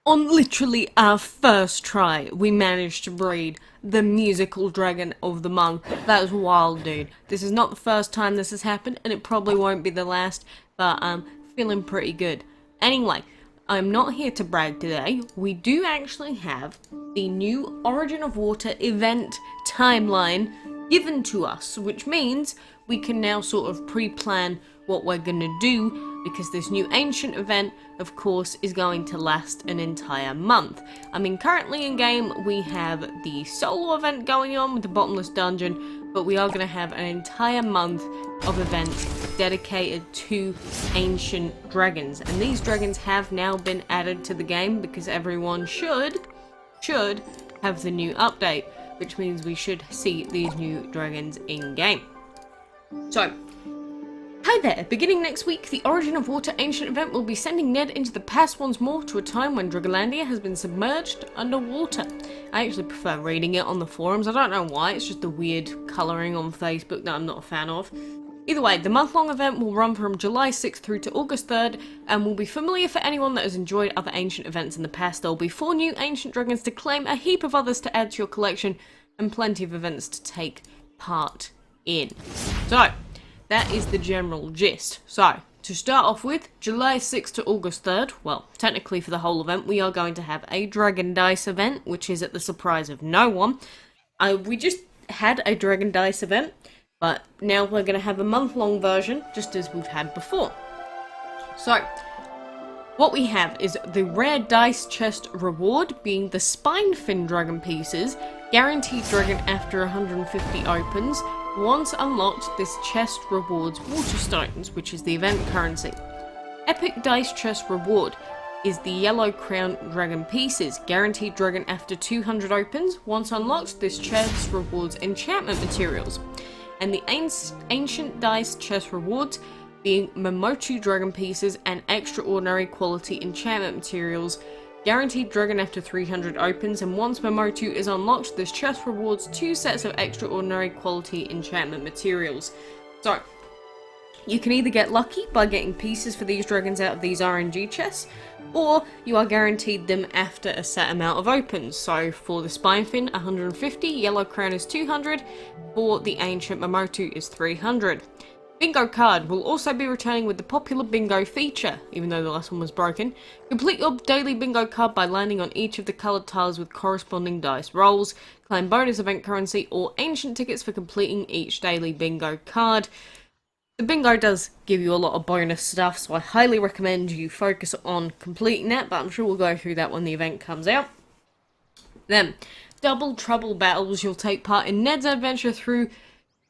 On literally our first try, we managed to breed the musical dragon of the month. That was wild, dude. This is not the first time this has happened, and it probably won't be the last, but I'm feeling pretty good. Anyway, I'm not here to brag today. We do actually have the new Origin of Water event timeline given to us, which means we can now sort of pre-plan what we're gonna do, because this new ancient event, of course, is going to last an entire month. I mean, currently in game we have the solo event going on with the bottomless dungeon, but we are going to have an entire month of events dedicated to ancient dragons, and these dragons have now been added to the game because everyone should have the new update, which means we should see these new dragons in game. So, hi there! Beginning next week, the Origin of Water Ancient event will be sending Ned into the past once more to a time when Dragolandia has been submerged underwater. I actually prefer reading it on the forums. I don't know why, it's just the weird colouring on Facebook that I'm not a fan of. Either way, the month-long event will run from July 6th through to August 3rd, and will be familiar for anyone that has enjoyed other ancient events in the past. There will be 4 new ancient dragons to claim, a heap of others to add to your collection, and plenty of events to take part in. So, that is the general gist. So, to start off with, July 6th to August 3rd, well, technically for the whole event, we are going to have a Dragon Dice event, which is at the surprise of no one. We just had a Dragon Dice event, but now we're going to have a month-long version, just as we've had before. So, what we have is the rare dice chest reward being the spine fin dragon pieces, guaranteed dragon after 150 opens. Once unlocked, this chest rewards water stones, which is the event currency. Epic dice chest reward is the yellow crown dragon pieces, guaranteed dragon after 200 opens. Once unlocked, this chest rewards enchantment materials. And the ancient dice chest rewards being momo'tu dragon pieces and extraordinary quality enchantment materials, guaranteed dragon after 300 opens, and once momo'tu is unlocked, this chest rewards 2 sets of extraordinary quality enchantment materials. So, you can either get lucky by getting pieces for these dragons out of these RNG chests, or you are guaranteed them after a set amount of opens. So, for the Spinefin, 150, Yellow Crown is 200, for the Ancient Momo'tu is 300. Bingo card will also be returning with the popular bingo feature, even though the last one was broken. Complete your daily bingo card by landing on each of the coloured tiles with corresponding dice rolls. Claim bonus event currency or ancient tickets for completing each daily bingo card. The bingo does give you a lot of bonus stuff, so I highly recommend you focus on completing that, but I'm sure we'll go through that when the event comes out. Then, double trouble battles. You'll take part in Ned's adventure through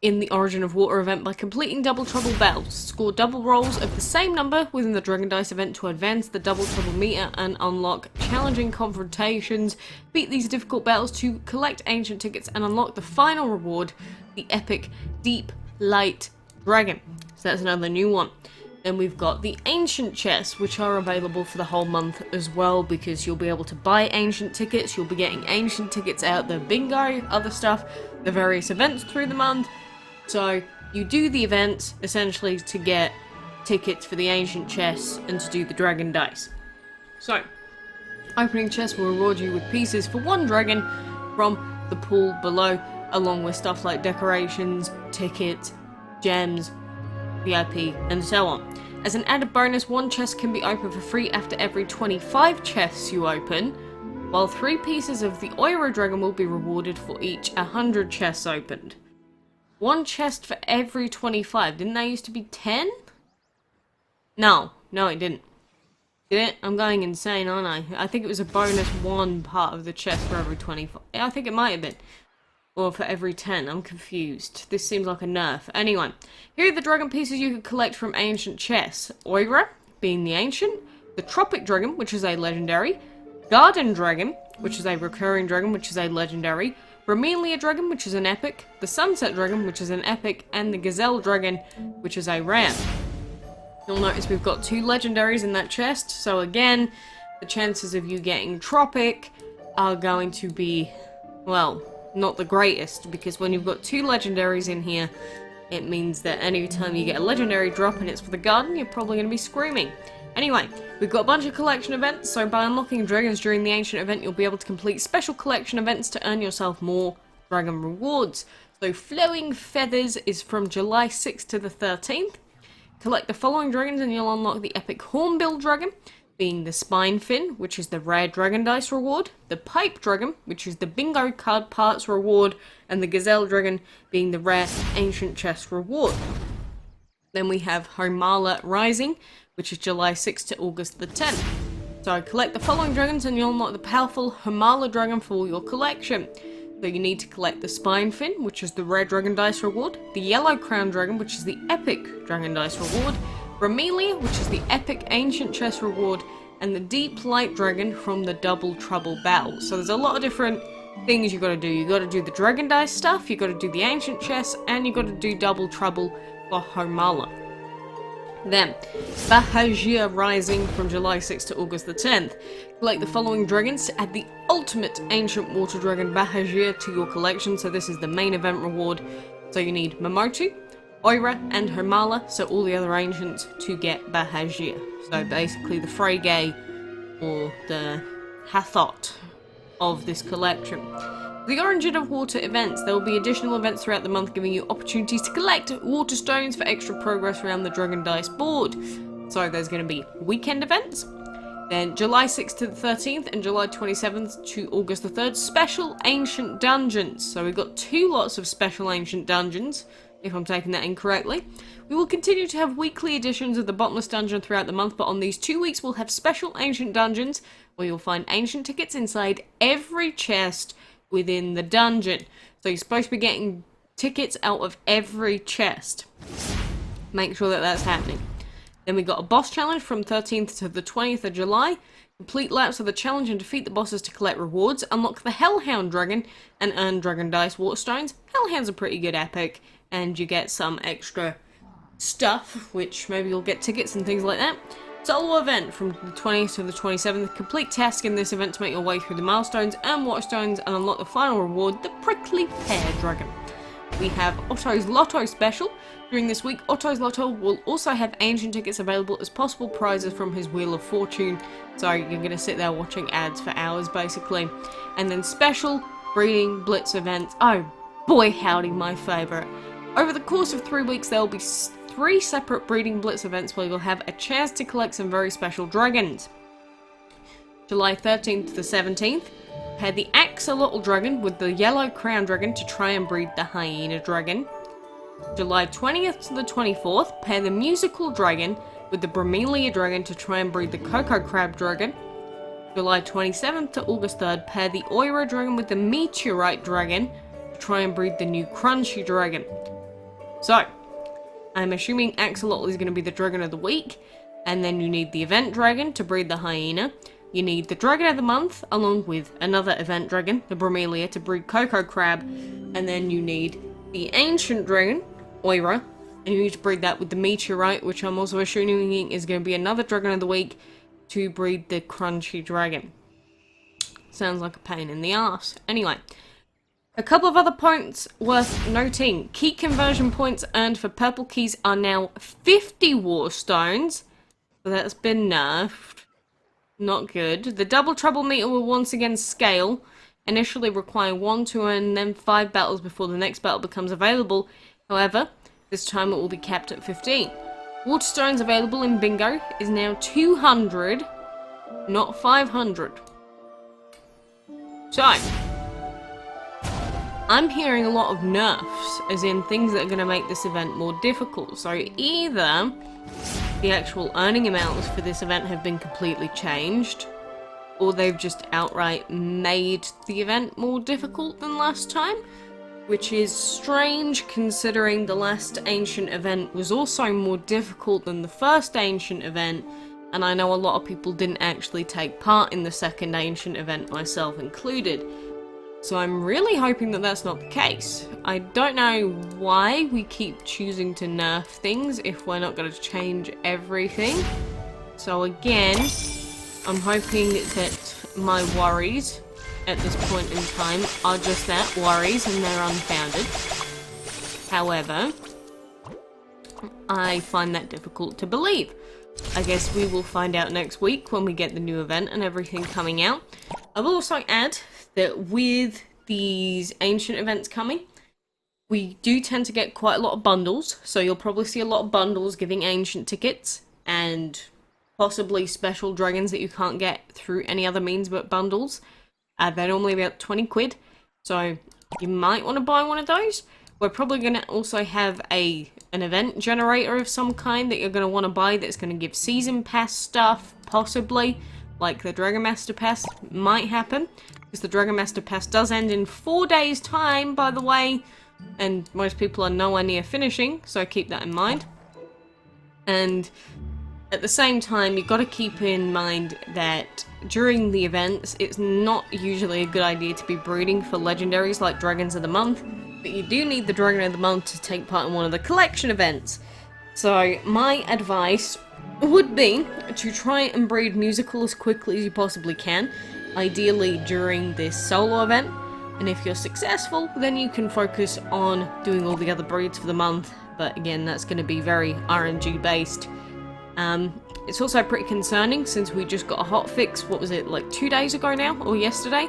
in the Origin of Water event by completing double trouble battles. Score double rolls of the same number within the Dragon Dice event to advance the double trouble meter and unlock challenging confrontations. Beat these difficult battles to collect ancient tickets and unlock the final reward, the epic Deep Light Dragon. So that's another new one. Then we've got the ancient chests, which are available for the whole month as well, because you'll be able to buy ancient tickets. You'll be getting ancient tickets out the bingo, other stuff, the various events through the month. So, you do the events, essentially, to get tickets for the ancient chests and to do the dragon dice. So, opening chests will reward you with pieces for 1 dragon from the pool below, along with stuff like decorations, tickets, gems, VIP, and so on. As an added bonus, 1 chest can be opened for free after every 25 chests you open, while 3 pieces of the Oiro Dragon will be rewarded for each 100 chests opened. 1 chest for every 25. Didn't that used to be 10? No, it didn't. Did it? I'm going insane, aren't I? I think it was a bonus 1 part of the chest for every 25. I think it might have been. Or for every 10. I'm confused. This seems like a nerf. Anyway, here are the dragon pieces you can collect from ancient chests. Oira, being the ancient. The Tropic Dragon, which is a legendary. Garden Dragon, which is a recurring dragon, which is a legendary. Romelia Dragon, which is an epic, the Sunset Dragon, which is an epic, and the Gazelle Dragon, which is a rare. You'll notice we've got 2 legendaries in that chest, so again, the chances of you getting Tropic are going to be, well, not the greatest, because when you've got 2 legendaries in here, it means that any time you get a legendary drop and it's for the garden, you're probably going to be screaming. Anyway, we've got a bunch of collection events, so by unlocking dragons during the ancient event, you'll be able to complete special collection events to earn yourself more dragon rewards. So Flowing Feathers is from July 6th to the 13th. Collect the following dragons and you'll unlock the epic Hornbill dragon, being the Spine Fin, which is the rare dragon dice reward, the Pipe dragon, which is the bingo card parts reward, and the Gazelle dragon being the rare ancient chest reward. Then we have Homala Rising, which is July 6th to August the 10th. So collect the following dragons and you'll unlock the powerful Homala dragon for your collection. So you need to collect the Spine Fin, which is the rare dragon dice reward, the Yellow Crown dragon, which is the epic dragon dice reward, Bromelia, which is the epic ancient chest reward, and the Deep Light dragon from the Double Trouble battle. So there's a lot of different things you gotta do. You gotta do the dragon dice stuff, you gotta do the ancient chest, and you gotta do Double Trouble for Homala. Then, Baha'jir Rising from July 6th to August the 10th. Collect the following dragons to add the ultimate ancient water dragon Baha'jir to your collection, so this is the main event reward. So you need momo'tu, Oira, and Homala, so all the other ancients to get Baha'jir. So basically the Frege, or the Hathot of this collection. The Origin of Water events. There will be additional events throughout the month giving you opportunities to collect water stones for extra progress around the Dragon Dice board. So there's going to be weekend events, then July 6th to the 13th and July 27th to August the 3rd, special ancient dungeons. So we've got 2 lots of special ancient dungeons, if I'm taking that incorrectly. We will continue to have weekly editions of the Bottomless Dungeon throughout the month, but on these 2 weeks we'll have special ancient dungeons where you'll find ancient tickets inside every chest within the dungeon. So you're supposed to be getting tickets out of every chest. Make sure that that's happening. Then we got a boss challenge from 13th to the 20th of July. Complete laps of the challenge and defeat the bosses to collect rewards. Unlock the Hellhound dragon and earn dragon dice waterstones. Hellhound's a pretty good epic, and you get some extra stuff, which maybe you'll get tickets and things like that. Solo event from the 20th to the 27th. Complete task in this event to make your way through the milestones, earn waterstones, and unlock the final reward, the Prickly Pear Dragon. We have Otto's Lotto special. During this week, Otto's Lotto will also have ancient tickets available as possible prizes from his Wheel of Fortune. So you're going to sit there watching ads for hours, basically. And then special breeding blitz events. Oh boy howdy, my favourite. Over the course of 3 weeks, there will be 3 separate breeding blitz events where you'll have a chance to collect some very special dragons. July 13th to the 17th, pair the Axolotl dragon with the Yellow Crown dragon to try and breed the Hyena dragon. July 20th to the 24th, pair the Musical dragon with the Bromelia dragon to try and breed the Cocoa Crab dragon. July 27th to August 3rd, pair the Oira dragon with the Meteorite dragon to try and breed the new Crunchy dragon. So, I'm assuming Axolotl is going to be the dragon of the week, and then you need the event dragon to breed the hyena. You need the dragon of the month, along with another event dragon, the Bromelia, to breed Cocoa Crab, and then you need the ancient dragon, Oira, and you need to breed that with the Meteorite, which I'm also assuming is going to be another dragon of the week to breed the Crunchy dragon. Sounds like a pain in the arse. Anyway. A couple of other points worth noting. Key conversion points earned for purple keys are now 50 war stones. So that's been nerfed. Not good. The Double Trouble meter will once again scale. Initially require 1 to earn, then 5 battles before the next battle becomes available. However, this time it will be capped at 15. Water stones available in bingo is now 200, not 500. So, I'm hearing a lot of nerfs, as in things that are going to make this event more difficult. So either the actual earning amounts for this event have been completely changed, or they've just outright made the event more difficult than last time, which is strange considering the last ancient event was also more difficult than the first ancient event, and I know a lot of people didn't actually take part in the second ancient event, myself included. So I'm really hoping that that's not the case. I don't know why we keep choosing to nerf things if we're not going to change everything. So again, I'm hoping that my worries at this point in time are just that, worries, and they're unfounded. However, I find that difficult to believe. I guess we will find out next week when we get the new event and everything coming out. I will also add that with these ancient events coming, we do tend to get quite a lot of bundles, so you'll probably see a lot of bundles giving ancient tickets and possibly special dragons that you can't get through any other means but bundles. They're normally about 20 quid, so you might want to buy one of those. We're probably going to also have an event generator of some kind that you're going to want to buy that's going to give season pass stuff, possibly, like the Dragon Master Pass might happen, because the Dragon Master Pass does end in 4 days' time, by the way, and most people are nowhere near finishing, so keep that in mind. And at the same time, you've got to keep in mind that during the events, it's not usually a good idea to be breeding for legendaries like Dragons of the Month, but you do need the Dragon of the Month to take part in one of the collection events. So my advice would be to try and breed musical as quickly as you possibly can, ideally during this solo event, and if you're successful, then you can focus on doing all the other breeds for the month, but again, that's going to be very RNG based. It's also pretty concerning since we just got a hotfix, what was it, like 2 days ago now, or yesterday,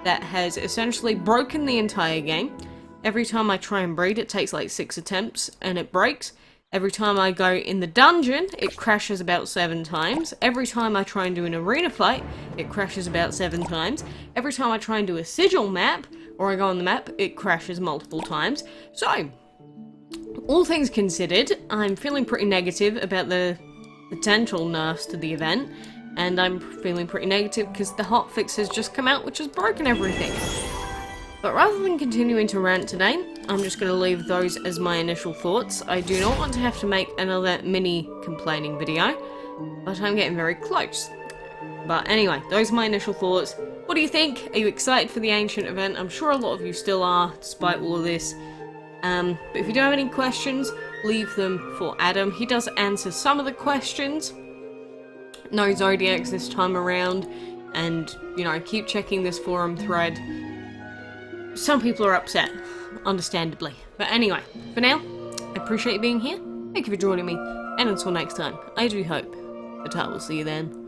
that has essentially broken the entire game. Every time I try and breed, it takes like 6 attempts and it breaks. Every time I go in the dungeon, it crashes about 7 times. Every time I try and do an arena fight, it crashes about 7 times. Every time I try and do a sigil map, or I go on the map, it crashes multiple times. So, all things considered, I'm feeling pretty negative about the potential nerfs to the event, and I'm feeling pretty negative because the hotfix has just come out, which has broken everything. But rather than continuing to rant today, I'm just going to leave those as my initial thoughts. I do not want to have to make another mini complaining video, but I'm getting very close. But anyway, those are my initial thoughts. What do you think? Are you excited for the ancient event? I'm sure a lot of you still are, despite all of this. But if you do have any questions, leave them for Adam. He does answer some of the questions. No Zodiacs this time around, and, you know, keep checking this forum thread. Some people are upset, understandably. But anyway, for now, I appreciate you being here. Thank you for joining me, and until next time, I do hope that I will see you then.